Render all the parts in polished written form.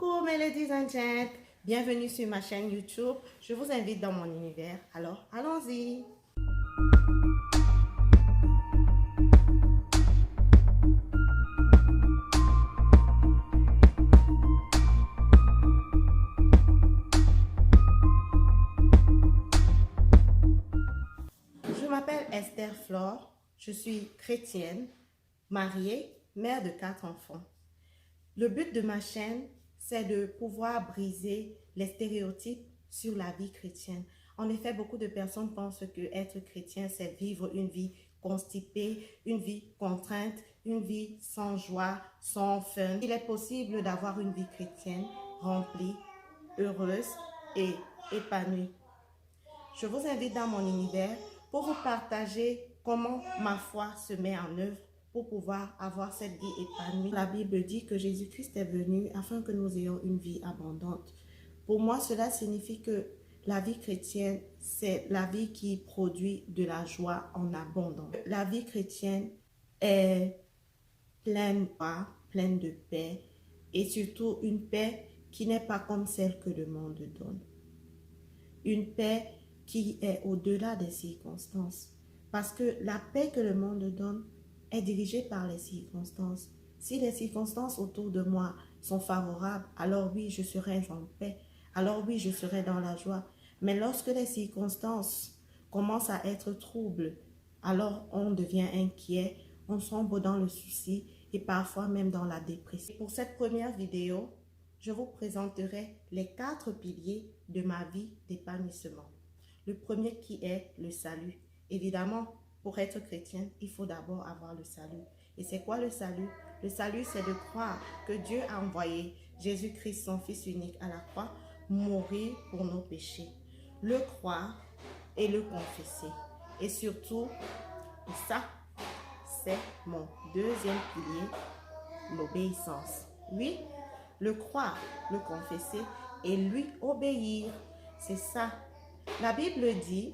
Coucou mes ladies and gents, bienvenue sur ma chaîne YouTube. Je vous invite dans mon univers, alors allons-y. Je m'appelle Esther Flore, je suis chrétienne, mariée, mère de 4 enfants. Le but de ma chaîne, c'est de pouvoir briser les stéréotypes sur la vie chrétienne. En effet, beaucoup de personnes pensent que être chrétien, c'est vivre une vie constipée, une vie contrainte, une vie sans joie, sans fun. Il est possible d'avoir une vie chrétienne remplie, heureuse et épanouie. Je vous invite dans mon univers pour vous partager comment ma foi se met en œuvre pour pouvoir avoir cette vie épanouie. La Bible dit que Jésus-Christ est venu afin que nous ayons une vie abondante. Pour moi, cela signifie que la vie chrétienne, c'est la vie qui produit de la joie en abondance. La vie chrétienne est pleine de joie, pleine de paix et surtout une paix qui n'est pas comme celle que le monde donne. Une paix qui est au-delà des circonstances. Parce que la paix que le monde donne est dirigée par les circonstances. Si les circonstances autour de moi sont favorables, alors oui, je serai en paix. Alors oui, je serai dans la joie. Mais lorsque les circonstances commencent à être troubles, alors on devient inquiet, on sombre dans le souci et parfois même dans la dépression. Pour cette première vidéo, je vous présenterai les 4 piliers de ma vie d'épanouissement. Le premier qui est le salut. Évidemment, pour être chrétien, il faut d'abord avoir le salut. Et c'est quoi le salut? Le salut, c'est de croire que Dieu a envoyé Jésus-Christ, son Fils unique, à la croix, mourir pour nos péchés. Le croire et le confesser. Et surtout, ça, c'est mon deuxième pilier, l'obéissance. Oui, le croire, le confesser et lui obéir. C'est ça. La Bible dit,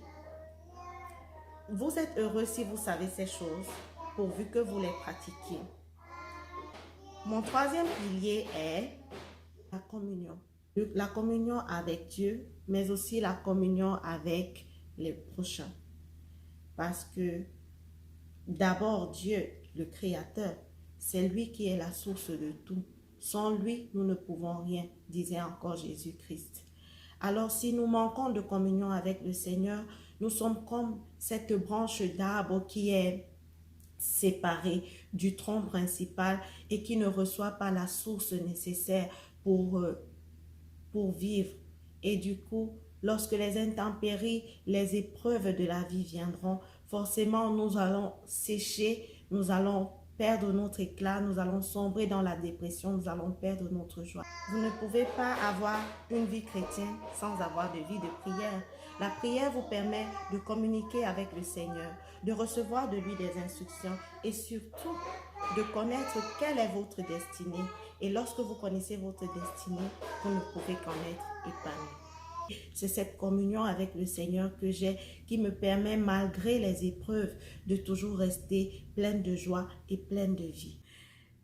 vous êtes heureux si vous savez ces choses, pourvu que vous les pratiquiez. Mon troisième pilier est la communion. La communion avec Dieu, mais aussi la communion avec les prochains. Parce que d'abord Dieu, le Créateur, c'est lui qui est la source de tout. Sans lui, nous ne pouvons rien, disait encore Jésus-Christ. Alors, si nous manquons de communion avec le Seigneur, nous sommes comme cette branche d'arbre qui est séparée du tronc principal et qui ne reçoit pas la source nécessaire pour vivre. Et du coup, lorsque les intempéries, les épreuves de la vie viendront, forcément, nous allons sécher, nous allons perdre notre éclat, nous allons sombrer dans la dépression, nous allons perdre notre joie. Vous ne pouvez pas avoir une vie chrétienne sans avoir de vie de prière. La prière vous permet de communiquer avec le Seigneur, de recevoir de lui des instructions et surtout de connaître quelle est votre destinée. Et lorsque vous connaissez votre destinée, vous ne pouvez qu'en être épanoui. C'est cette communion avec le Seigneur que j'ai qui me permet, malgré les épreuves, de toujours rester pleine de joie et pleine de vie.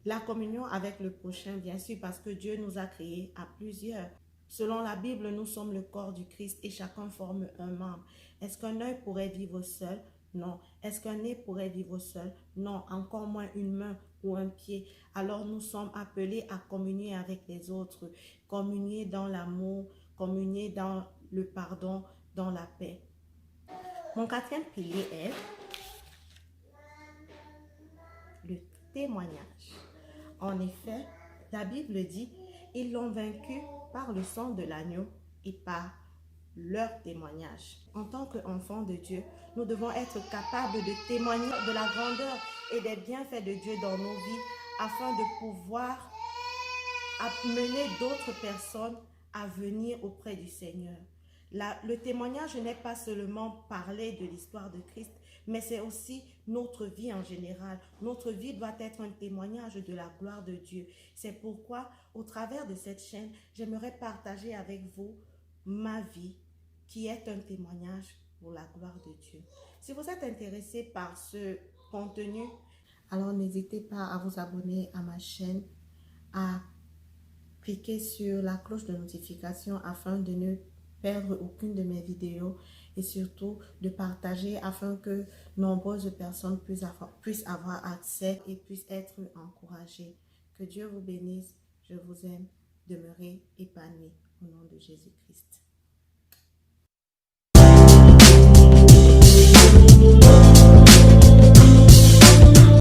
La communion avec le prochain, bien sûr, parce que Dieu nous a créés à plusieurs. Selon la Bible, nous sommes le corps du Christ et chacun forme un membre. Est-ce qu'un œil pourrait vivre seul? Non. Est-ce qu'un nez pourrait vivre seul? Non. Encore moins une main ou un pied. Alors nous sommes appelés à communier avec les autres, communier dans l'amour, communier dans le pardon, dans la paix. Mon 4e pilier est le témoignage. En effet, la Bible dit, ils l'ont vaincu par le sang de l'agneau et par leur témoignage. En tant qu'enfants de Dieu, nous devons être capables de témoigner de la grandeur et des bienfaits de Dieu dans nos vies afin de pouvoir amener d'autres personnes à venir auprès du Seigneur. Le témoignage n'est pas seulement parler de l'histoire de Christ, mais c'est aussi notre vie en général. Notre vie doit être un témoignage de la gloire de Dieu. C'est pourquoi, au travers de cette chaîne, j'aimerais partager avec vous ma vie, qui est un témoignage pour la gloire de Dieu. Si vous êtes intéressé par ce contenu, alors n'hésitez pas à vous abonner à ma chaîne, à cliquer sur la cloche de notification afin de ne perdre aucune de mes vidéos et surtout de partager afin que nombreuses personnes puissent avoir accès et puissent être encouragées. Que Dieu vous bénisse. Je vous aime. Demeurez épanouis au nom de Jésus-Christ.